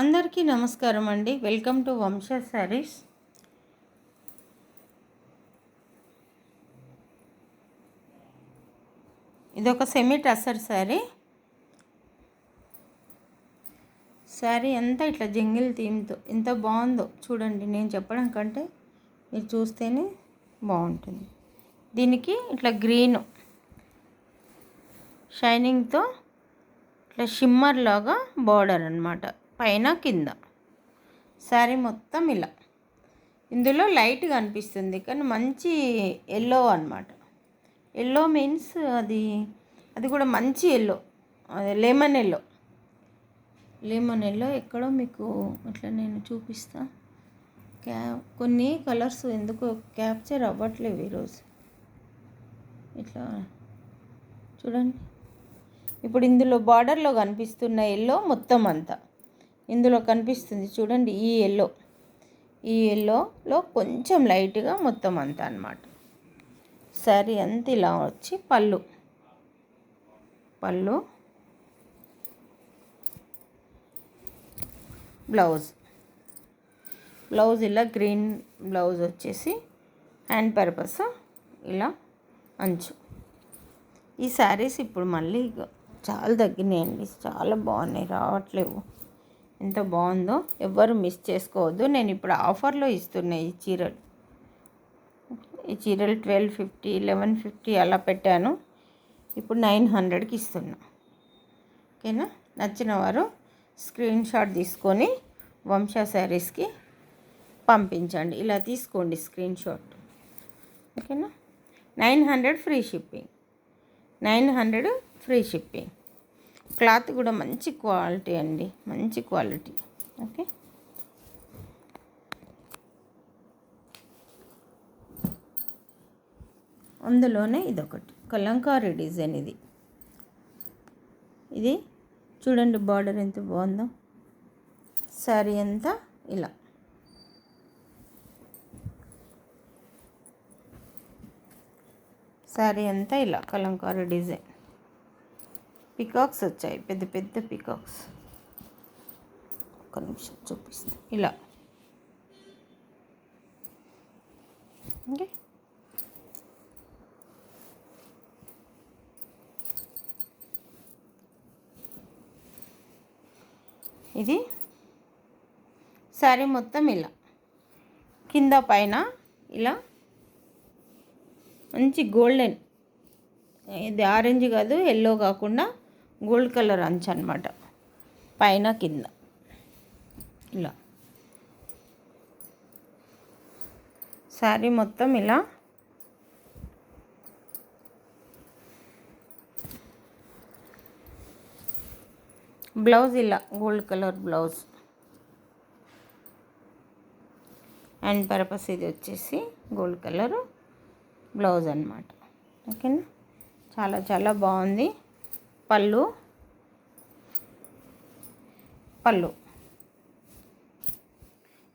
అందరికీ నమస్కారం అండి. వెల్కమ్ టు వంశ శారీస్. ఇదొక సెమీ టస్సర్ శారీ అంతా ఇట్లా జంగిల్ థీమ్తో ఎంత బాగుందో చూడండి. నేను చెప్పడం కంటే మీరు చూస్తేనే బాగుంటుంది. దీనికి ఇట్లా గ్రీన్ షైనింగ్తో ఇట్లా షిమ్మర్ లాగా బార్డర్ అన్నమాట, పైన కింద శారీ మొత్తం ఇలా. ఇందులో లైట్గా అనిపిస్తుంది కానీ మంచి ఎల్లో అన్నమాట. ఎల్లో మీన్స్ అది కూడా మంచి ఎల్లో, అది లెమన్ ఎల్లో ఎక్కడో మీకు అట్లా నేను చూపిస్తా. కొన్ని కలర్స్ ఎందుకో క్యాప్చర్ అవ్వట్లేవు ఈరోజు. ఇట్లా చూడండి. ఇప్పుడు ఇందులో బార్డర్లో కనిపిస్తున్న ఎల్లో మొత్తం అంతా ఇందులో కనిపిస్తుంది చూడండి. ఈ ఎల్లోలో కొంచెం లైట్గా మొత్తం అంతా అన్నమాట. శారీ అంతా ఇలా వచ్చి పళ్ళు బ్లౌజ్ ఇలా గ్రీన్ బ్లౌజ్ వచ్చేసి హ్యాండ్ పర్పస్ ఇలా అంచు. ఈ శారీస్ ఇప్పుడు మళ్ళీ చాలా తగ్గినాయండి, చాలా బాగున్నాయి, రావట్లేవు. ఎంత బాగుందో, ఎవ్వరు మిస్ చేసుకోవద్దు. నేను ఇప్పుడు ఆఫర్లో ఇస్తున్నాయి ఈ చీరలు 1250, 1150 అలా పెట్టాను. ఇప్పుడు 900కి ఇస్తున్నా. ఓకేనా? నచ్చిన వారు స్క్రీన్ షాట్ తీసుకొని వంశ శారీస్కి పంపించండి. ఇలా తీసుకోండి స్క్రీన్ షాట్. ఓకేనా? 900 free shipping. 900 free shipping. Cloth కూడా మంచి క్వాలిటీ అండి, మంచి క్వాలిటీ. ఓకే, అందులోనే ఇదొకటి కలంకారీ డిజైన్. ఇది చూడండి, బార్డర్ ఎంత బాగుందో. శారీ అంతా ఇలా. శారీ అంతా ఇలా కలంకారీ డిజైన్. పికాక్స్ వచ్చాయి, పెద్ద పెద్ద పికాక్స్. ఒక నిమిషం చూపిస్తా. ఇలా ఓకే. ఇది శారీ మొత్తం ఇలా కింద పైన ఇలా మంచి గోల్డెన్, ఇది ఆరెంజ్ కాదు, ఎల్లో కాకుండా గోల్డ్ కలర్ అంచు అన్నమాట, పైన కింద ఇలా. శారీ మొత్తం ఇలా. బ్లౌజ్ ఇలా gold colour blouse. Hand purpose ఇది వచ్చేసి గోల్డ్ కలర్ బ్లౌజ్ అన్నమాట. ఓకేనా? చాలా చాలా బాగుంది. పళ్ళు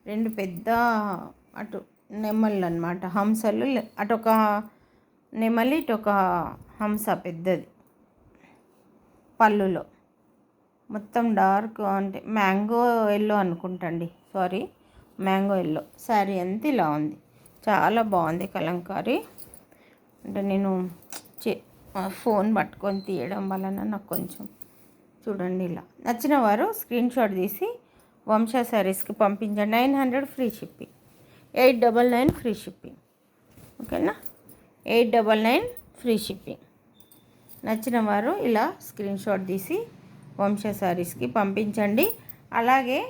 రెండు పెద్ద అటు నెమళ్ళు అన్నమాట, హంసలు. అటొక నెమలి, ఇటొక హంస పెద్దది. పళ్ళులో మొత్తం డార్క్ అంటే మ్యాంగో ఎల్లో అనుకుంటండి, సారీ, మ్యాంగో ఎల్లో. శారీ అంతా ఇలా ఉంది, చాలా బాగుంది కలంకారీ. అంటే నేను ఫోన్ పట్టుకొని తీయడం వలన నాకు కొంచెం చూడండి ఇలా. నచ్చిన వారు స్క్రీన్ షాట్ తీసి వంశ శారీస్కి పంపించండి. 900 ఫ్రీ షిప్పింగ్. 899 free shipping. ఓకేనా? 899 ఫ్రీ షిప్పింగ్. నచ్చిన వారు ఇలా స్క్రీన్ షాట్ తీసి వంశ శారీస్కి పంపించండి. అలాగే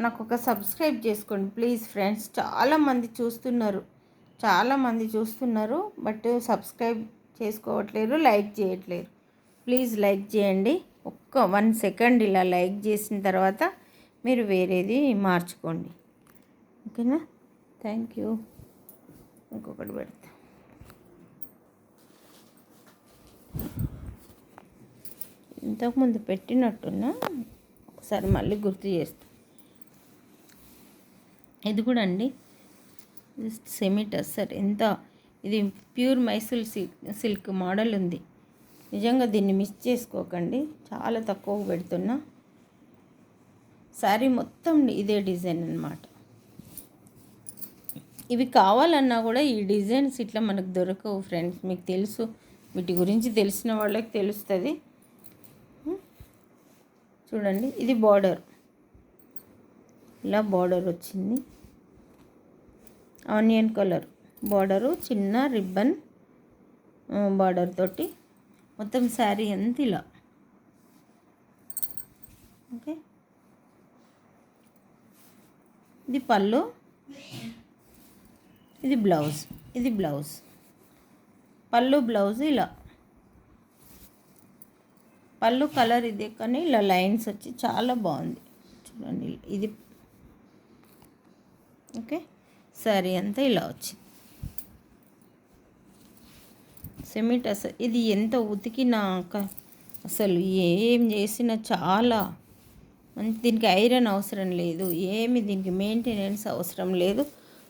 నాకు ఒక సబ్స్క్రైబ్ చేసుకోండి ప్లీజ్ ఫ్రెండ్స్. చాలామంది చూస్తున్నారు బట్ సబ్స్క్రైబ్ చేసుకోవట్లేరు, లైక్ చేయట్లేరు. ప్లీజ్ లైక్ చేయండి. ఒక్క 1 సెకండ్ ఇలా లైక్ చేసిన తర్వాత మీరు వేరేది మార్చుకోండి. ఓకేనా? Thank you. ఇంకొకటి పెడతా. ఇంతకుముందు పెట్టినట్టున్నా, ఒకసారి మళ్ళీ గుర్తు చేస్తా. ఇది కూడా అండి సెమీ టస్సర్. ఇది ప్యూర్ మైసూర్ సిల్క్ మోడల్ ఉంది. నిజంగా దీన్ని మిస్ చేసుకోకండి, చాలా తక్కువ పెడుతున్నా. శారీ మొత్తం ఇదే డిజైన్ అన్నమాట. ఇవి కావాలన్నా కూడా ఈ డిజైన్స్ ఇట్లా మనకు దొరకవు ఫ్రెండ్స్. మీకు తెలుసు, వీటి గురించి తెలిసిన వాళ్ళకి తెలుస్తుంది. చూడండి, ఇది బార్డర్, ఇలా బార్డర్ వచ్చింది, ఆనియన్ కలర్ బార్డరు, చిన్న రిబ్బన్ బార్డర్ తోటి మొత్తం శారీ అంతా ఇలా. ఓకే, ఇది పళ్ళు, ఇది బ్లౌజ్. ఇది బ్లౌజ్, పళ్ళు బ్లౌజ్ ఇలా. పళ్ళు కలర్ ఇదే కానీ ఇలా లైన్స్ వచ్చి చాలా బాగుంది చూడండి. ఇది ఓకే, శారీ అంతా ఇలా వచ్చింది. సిమెంట్ అసలు ఇది ఎంత ఉతికినా అసలు ఏం చేసినా చాలా మంచి. దీనికి ఐరన్ అవసరం లేదు, ఏమి దీనికి మెయింటెనెన్స్ అవసరం లేదు,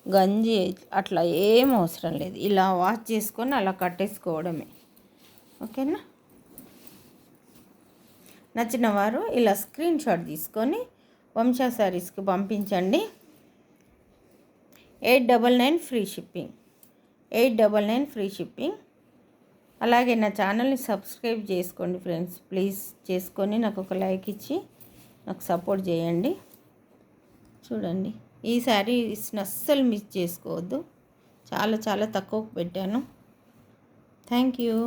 గంజి అట్లా ఏం అవసరం లేదు. ఇలా వాష్ చేసుకొని అలా కట్టేసుకోవడమే. ఓకేనా? నచ్చిన వారు ఇలా స్క్రీన్ షాట్ తీసుకొని వంశా శారీస్కి పంపించండి. 899 ఫ్రీ షిప్పింగ్, 899 ఫ్రీ షిప్పింగ్. అలాగే నా ఛానల్ని సబ్స్క్రైబ్ చేసుకోండి ఫ్రెండ్స్, ప్లీజ్ చేసుకొని నాకు ఒక లైక్ ఇచ్చి నాకు సపోర్ట్ చేయండి. చూడండి, ఈ శారీస్ని అస్సలు మిస్ చేసుకోవద్దు. చాలా చాలా తక్కువకు పెట్టాను. Thank you.